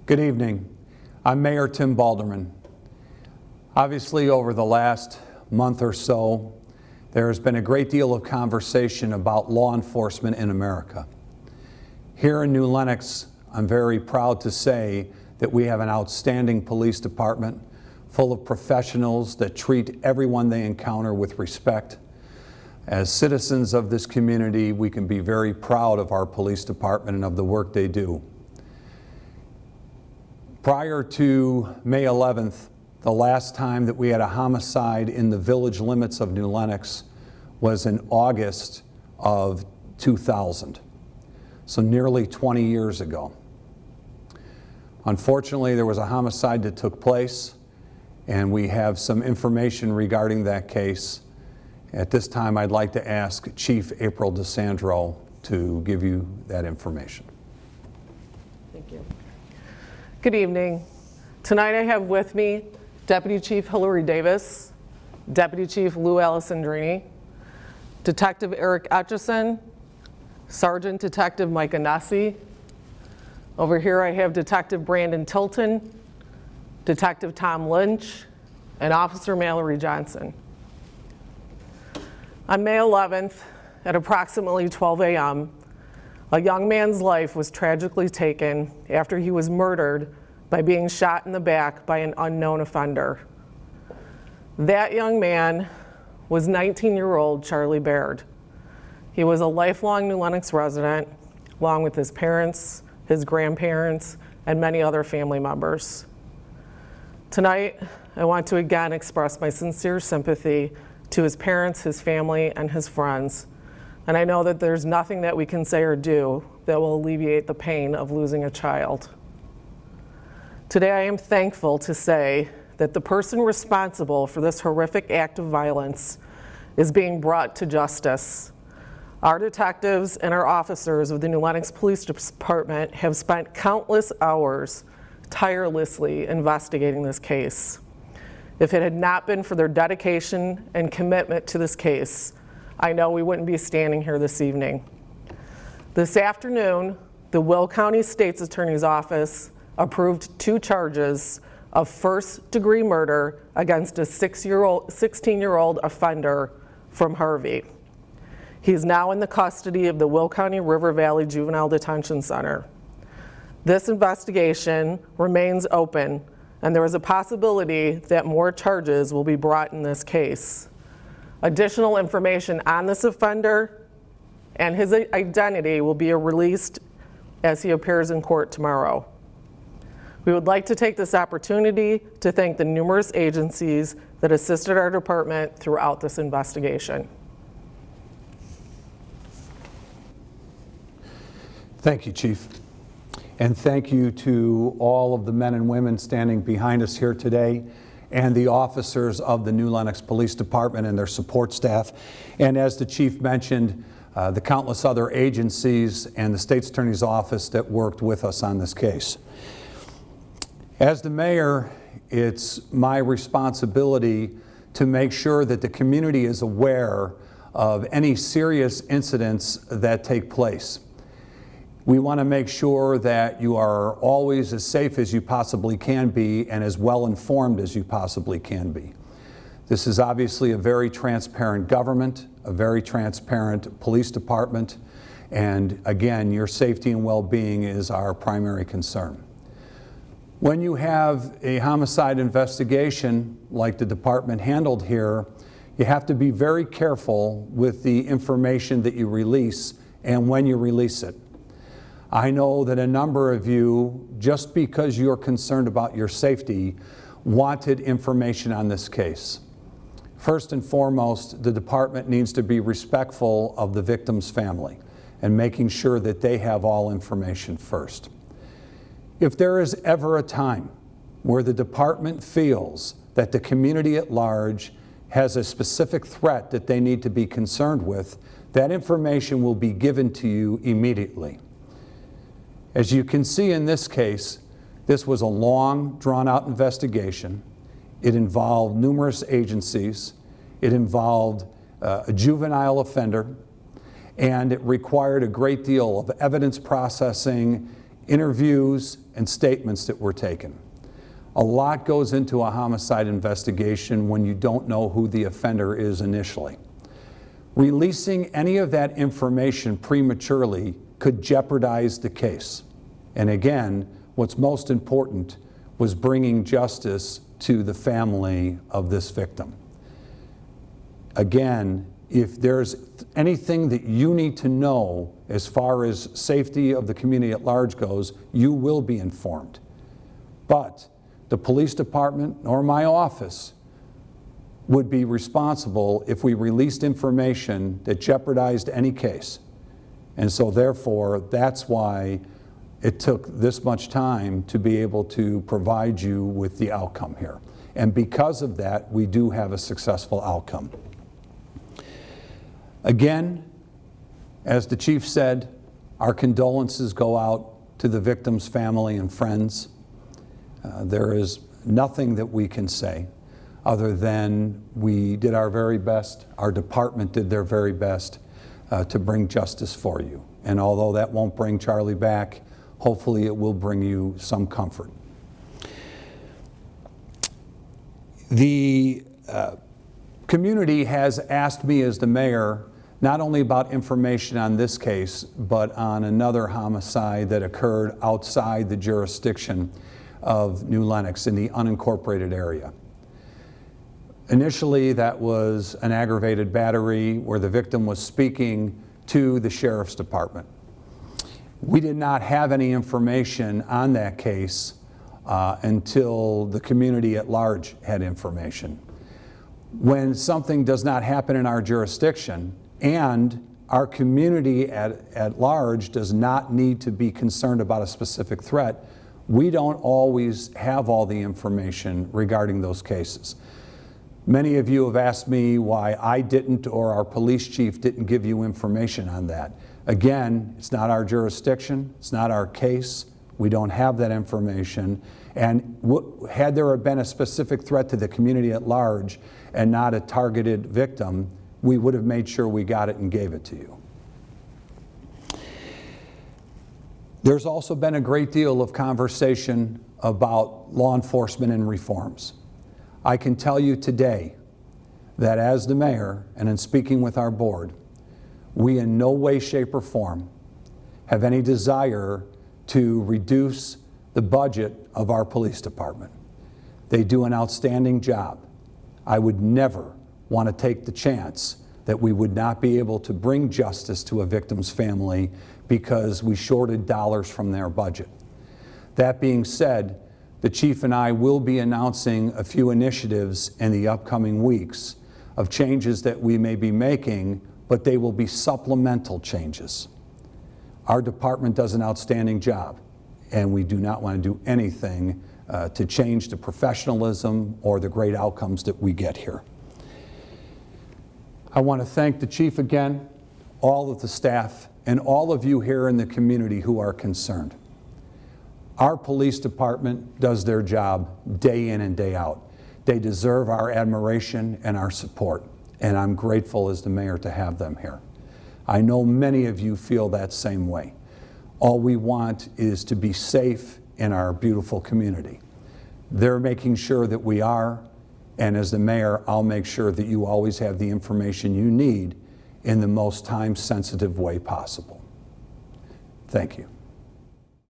Good evening. I'm Mayor Tim Baldermann. Obviously, over the last month or so, there has been a great deal of conversation about law enforcement in America. Here in New Lenox, I'm very proud to say that we have an outstanding police department full of professionals that treat everyone they encounter with respect. As citizens of this community, we can be very proud of our police department and of the work they do. Prior to May 11th, the last time that we had a homicide in the village limits of New Lenox was in August of 2000, so nearly 20 years ago. Unfortunately, there was a homicide that took place, and we have some information regarding that case. At this time, I'd like to ask Chief April DiSandro to give you that information. Thank you. Good evening. Tonight I have with me Deputy Chief Hillary Davis, Deputy Chief Lou Alessandrini, Detective Eric Etchison, Sergeant Detective Micah Nessie. Over here I have Detective Brandon Tilton, Detective Tom Lynch, and Officer Mallory Johnson. On May 11th, at approximately 12 a.m., a young man's life was tragically taken after he was murdered by being shot in the back by an unknown offender. That young man was 19-year-old Charlie Baird. He was a lifelong New Lenox resident, along with his parents, his grandparents, and many other family members. Tonight, I want to again express my sincere sympathy to his parents, his family, and his friends. And I know that there's nothing that we can say or do that will alleviate the pain of losing a child. Today, I am thankful to say that the person responsible for this horrific act of violence is being brought to justice. Our detectives and our officers of the New Lenox Police Department have spent countless hours tirelessly investigating this case. If it had not been for their dedication and commitment to this case, I know we wouldn't be standing here this evening. This afternoon, the Will County State's Attorney's Office approved 2 charges of first-degree murder against a 16-year-old offender from Harvey. He's now in the custody of the Will County River Valley Juvenile Detention Center. This investigation remains open, and there is a possibility that more charges will be brought in this case. Additional information on this offender and his identity will be released as he appears in court tomorrow. We would like to take this opportunity to thank the numerous agencies that assisted our department throughout this investigation. Thank you, Chief. And thank you to all of the men and women standing behind us here today, and the officers of the New Lenox Police Department and their support staff. And as the Chief mentioned, the countless other agencies and the State's Attorney's Office that worked with us on this case. As the mayor, it's my responsibility to make sure that the community is aware of any serious incidents that take place. We want to make sure that you are always as safe as you possibly can be and as well informed as you possibly can be. This is obviously a very transparent government, a very transparent police department, and again, your safety and well-being is our primary concern. When you have a homicide investigation like the department handled here, you have to be very careful with the information that you release and when you release it. I know that a number of you, just because you're concerned about your safety, wanted information on this case. First and foremost, the department needs to be respectful of the victim's family and making sure that they have all information first. If there is ever a time where the department feels that the community at large has a specific threat that they need to be concerned with, that information will be given to you immediately. As you can see in this case, this was a long, drawn-out investigation. It involved numerous agencies. It involved a juvenile offender, and it required a great deal of evidence processing interviews, and statements that were taken. A lot goes into a homicide investigation when you don't know who the offender is initially. Releasing any of that information prematurely could jeopardize the case. And again, what's most important was bringing justice to the family of this victim. Again, if there's anything that you need to know as far as safety of the community at large goes, you will be informed. But the police department or my office would be responsible if we released information that jeopardized any case. And so therefore, that's why it took this much time to be able to provide you with the outcome here. And because of that, we do have a successful outcome. Again, as the chief said, our condolences go out to the victim's family and friends. There is nothing that we can say other than we did our very best, our department did their very best to bring justice for you. And although that won't bring Charlie back, hopefully it will bring you some comfort. The community has asked me as the mayor not only about information on this case, but on another homicide that occurred outside the jurisdiction of New Lenox in the unincorporated area. Initially, that was an aggravated battery where the victim was speaking to the sheriff's department. We did not have any information on that case until the community at large had information. When something does not happen in our jurisdiction and our community at large does not need to be concerned about a specific threat, we don't always have all the information regarding those cases. Many of you have asked me why I didn't or our police chief didn't give you information on that. Again, it's not our jurisdiction, it's not our case, we don't have that information, and had there been a specific threat to the community at large and not a targeted victim, we would have made sure we got it and gave it to you. There's also been a great deal of conversation about law enforcement and reforms. I can tell you today that as the mayor, and in speaking with our board, we in no way, shape, or form have any desire to reduce the budget of our police department. They do an outstanding job. I would never want to take the chance that we would not be able to bring justice to a victim's family because we shorted dollars from their budget. That being said, the chief and I will be announcing a few initiatives in the upcoming weeks of changes that we may be making, but they will be supplemental changes. Our department does an outstanding job, and we do not want to do anything to change the professionalism or the great outcomes that we get here. I want to thank the chief again, all of the staff, and all of you here in the community who are concerned. Our police department does their job day in and day out. They deserve our admiration and our support, and I'm grateful as the mayor to have them here. I know many of you feel that same way. All we want is to be safe in our beautiful community. They're making sure that we are, and as the mayor, I'll make sure that you always have the information you need in the most time-sensitive way possible. Thank you.